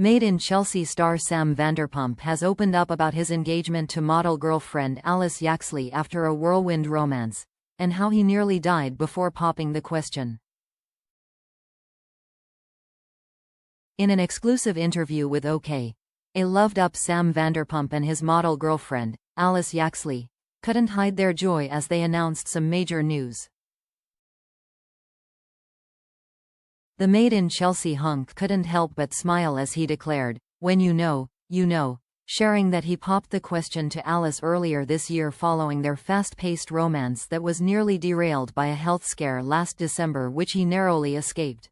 Made in Chelsea star Sam Vanderpump has opened up about his engagement to model girlfriend Alice Yaxley after a whirlwind romance, and how he nearly died before popping the question. In an exclusive interview with OK! Loved up, Sam Vanderpump and his model girlfriend, Alice Yaxley, couldn't hide their joy as they announced some major news. The Made in Chelsea hunk couldn't help but smile as he declared, "When you know, you know," sharing that he popped the question to Alice earlier this year following their fast-paced romance that was nearly derailed by a health scare last December which he narrowly escaped.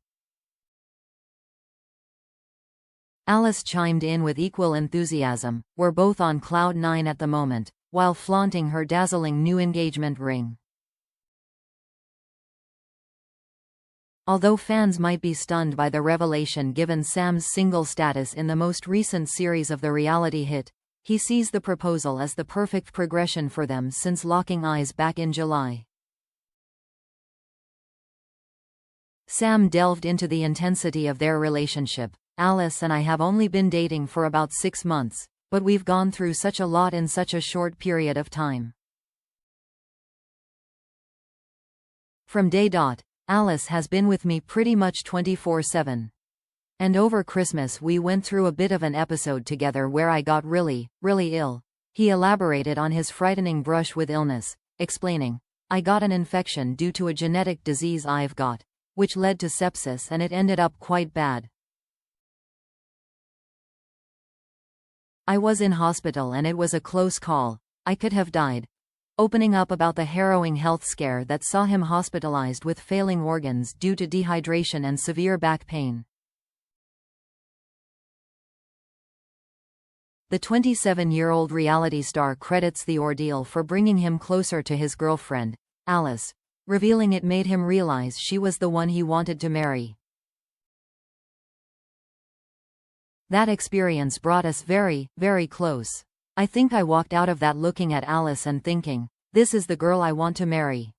Alice chimed in with equal enthusiasm, "We're both on cloud nine at the moment," while flaunting her dazzling new engagement ring. Although fans might be stunned by the revelation given Sam's single status in the most recent series of the reality hit, he sees the proposal as the perfect progression for them since locking eyes back in July. Sam delved into the intensity of their relationship. "Alice and I have only been dating for about 6 months, but we've gone through such a lot in such a short period of time. From day dot, Alice has been with me pretty much 24/7. And over Christmas we went through a bit of an episode together where I got really ill." He elaborated on his frightening brush with illness, explaining, "I got an infection due to a genetic disease I've got, which led to sepsis, and it ended up quite bad. I was in hospital and it was a close call. I could have died," opening up about the harrowing health scare that saw him hospitalized with failing organs due to dehydration and severe back pain. The 27-year-old reality star credits the ordeal for bringing him closer to his girlfriend, Alice, revealing it made him realize she was the one he wanted to marry. "That experience brought us very close. I think I walked out of that looking at Alice and thinking, this is the girl I want to marry.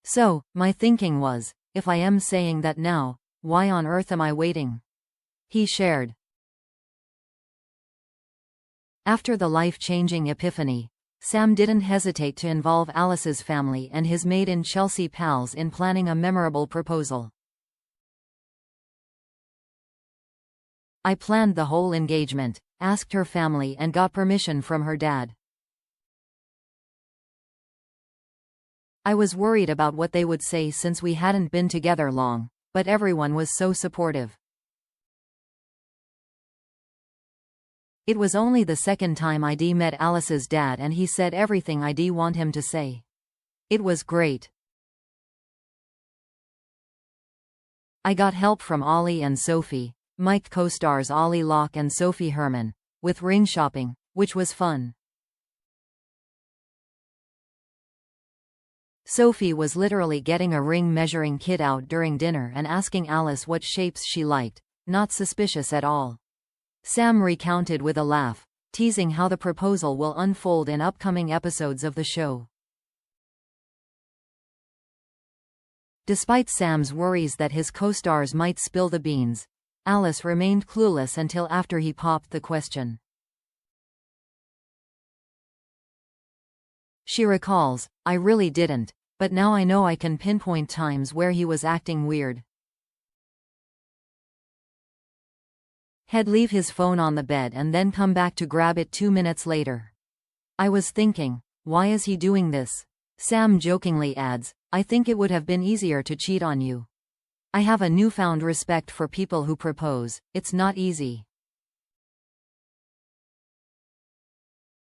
So, my thinking was, if I am saying that now, why on earth am I waiting?" he shared. After the life-changing epiphany, Sam didn't hesitate to involve Alice's family and his Made in Chelsea pals in planning a memorable proposal. "I planned the whole engagement, asked her family and got permission from her dad. I was worried about what they would say since we hadn't been together long, but everyone was so supportive. It was only the second time I'd met Alice's dad and he said everything I'd want him to say. It was great. I got help from Ollie and Sophie, Mike co-stars Ollie Locke and Sophie Herman, with ring shopping, which was fun. Sophie was literally getting a ring measuring kit out during dinner and asking Alice what shapes she liked, not suspicious at all." Sam recounted with a laugh, teasing how the proposal will unfold in upcoming episodes of the show. Despite Sam's worries that his co-stars might spill the beans, Alice remained clueless until after he popped the question. She recalls, "I really didn't, but now I know I can pinpoint times where he was acting weird. He'd leave his phone on the bed and then come back to grab it 2 minutes later. I was thinking, why is he doing this?" Sam jokingly adds, "I think it would have been easier to cheat on you. I have a newfound respect for people who propose, it's not easy."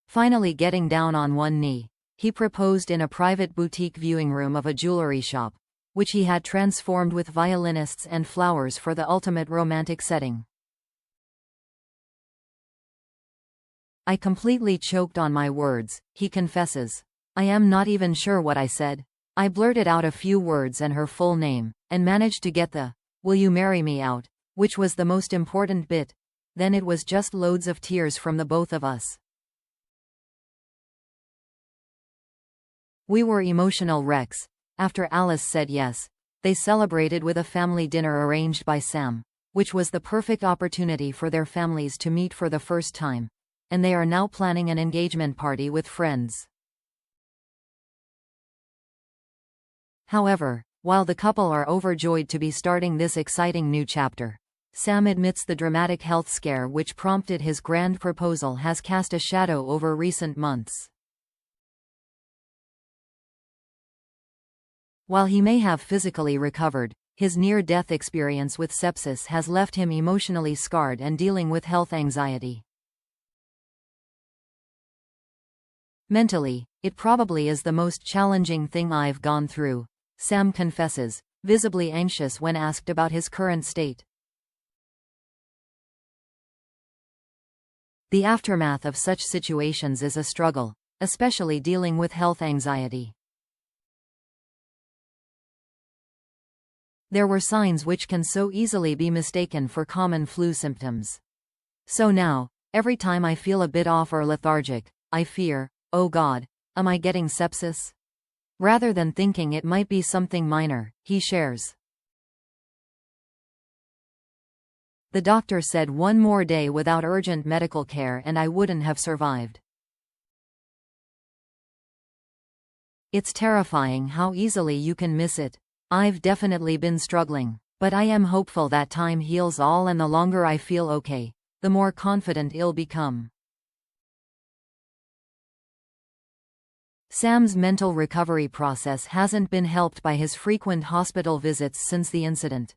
Finally getting down on one knee, he proposed in a private boutique viewing room of a jewelry shop, which he had transformed with violinists and flowers for the ultimate romantic setting. "I completely choked on my words," he confesses. "I am not even sure what I said. I blurted out a few words and her full name, and managed to get the 'Will you marry me' out, which was the most important bit. Then it was just loads of tears from the both of us. We were emotional wrecks. After Alice said yes, They celebrated with a family dinner arranged by Sam, which was the perfect opportunity for their families to meet for the first time, and they are now planning an engagement party with friends. However, while the couple are overjoyed to be starting this exciting new chapter, Sam admits the dramatic health scare which prompted his grand proposal has cast a shadow over recent months. While he may have physically recovered, his near-death experience with sepsis has left him emotionally scarred and dealing with health anxiety. Mentally, it probably is the most challenging thing I've gone through, Sam confesses, visibly anxious when asked about his current state. The aftermath of such situations is a struggle, especially dealing with health anxiety. There were signs which can so easily be mistaken for common flu symptoms. So now, every time I feel a bit off or lethargic, I fear, oh God, am I getting sepsis? Rather than thinking it might be something minor, he shares. The doctor said one more day without urgent medical care and I wouldn't have survived. It's terrifying how easily you can miss it. I've definitely been struggling, but I am hopeful that time heals all, and the longer I feel okay, the more confident I'll become. Sam's mental recovery process hasn't been helped by his frequent hospital visits since the incident.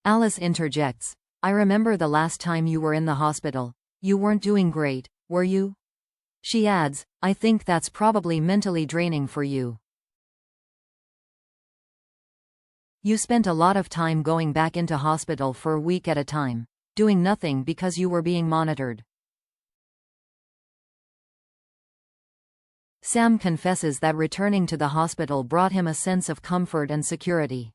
Alice interjects, "I remember the last time you were in the hospital. You weren't doing great, were you?" She adds, "I think that's probably mentally draining for you. You spent a lot of time going back into hospital for a week at a time, doing nothing because you were being monitored." Sam confesses that returning to the hospital brought him a sense of comfort and security.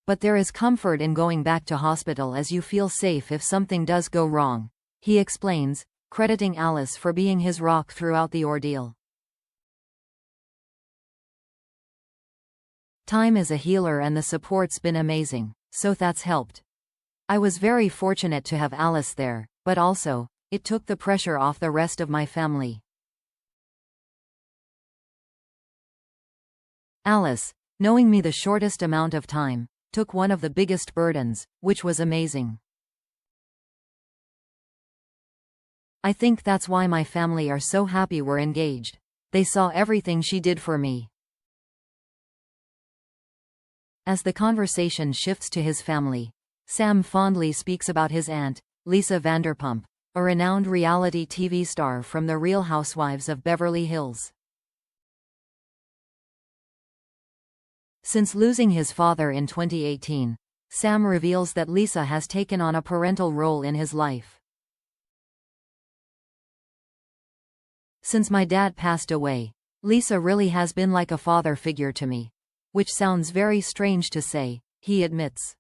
But there is comfort in going back to hospital as you feel safe if something does go wrong, he explains, crediting Alice for being his rock throughout the ordeal. Time is a healer and the support's been amazing, so that's helped. I was very fortunate to have Alice there, but also, it took the pressure off the rest of my family. Alice, knowing me the shortest amount of time, took one of the biggest burdens, which was amazing. I think that's why my family are so happy we're engaged. They saw everything she did for me. As the conversation shifts to his family, Sam fondly speaks about his aunt, Lisa Vanderpump, a renowned reality TV star from The Real Housewives of Beverly Hills. Since losing his father in 2018, Sam reveals that Lisa has taken on a parental role in his life. "Since my dad passed away, Lisa really has been like a father figure to me," which sounds very strange to say, he admits.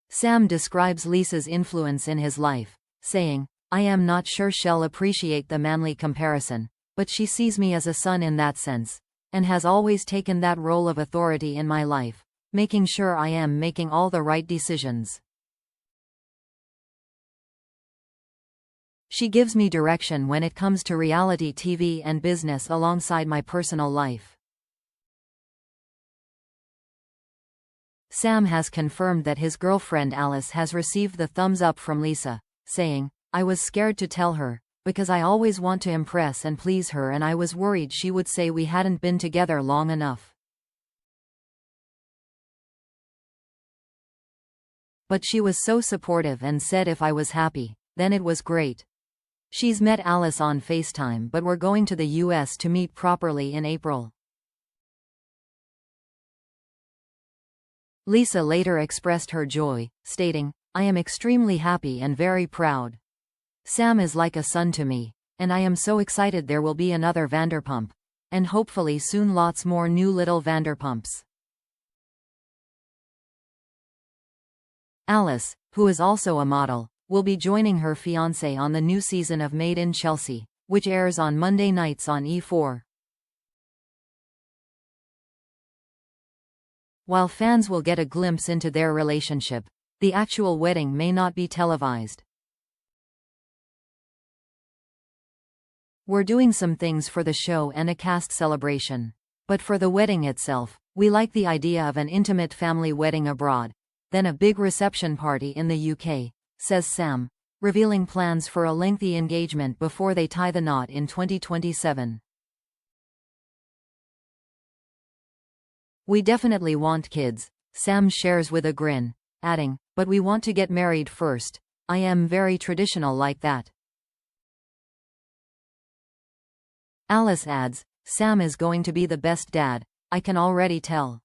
Sam describes Lisa's influence in his life, saying, "I am not sure she'll appreciate the manly comparison, but she sees me as a son in that sense, and has always taken that role of authority in my life, making sure I am making all the right decisions. She gives me direction when it comes to reality TV and business alongside my personal life." Sam has confirmed that his girlfriend Alice has received the thumbs up from Lisa, saying, "I was scared to tell her, because I always want to impress and please her, and I was worried she would say we hadn't been together long enough. But she was so supportive and said if I was happy, then it was great." She's met Alice on FaceTime, but we're going to the US to meet properly in April. Lisa later expressed her joy, stating, "I am extremely happy and very proud. Sam is like a son to me, and I am so excited there will be another Vanderpump, and hopefully soon lots more new little Vanderpumps." Alice, who is also a model, will be joining her fiancé on the new season of Made in Chelsea, which airs on Monday nights on E4. While fans will get a glimpse into their relationship, the actual wedding may not be televised. We're doing some things for the show and a cast celebration. But for the wedding itself, we like the idea of an intimate family wedding abroad, then a big reception party in the UK, says Sam, revealing plans for a lengthy engagement before they tie the knot in 2027. We definitely want kids, Sam shares with a grin, adding, but we want to get married first. I am very traditional like that. Alice adds, Sam is going to be the best dad, I can already tell.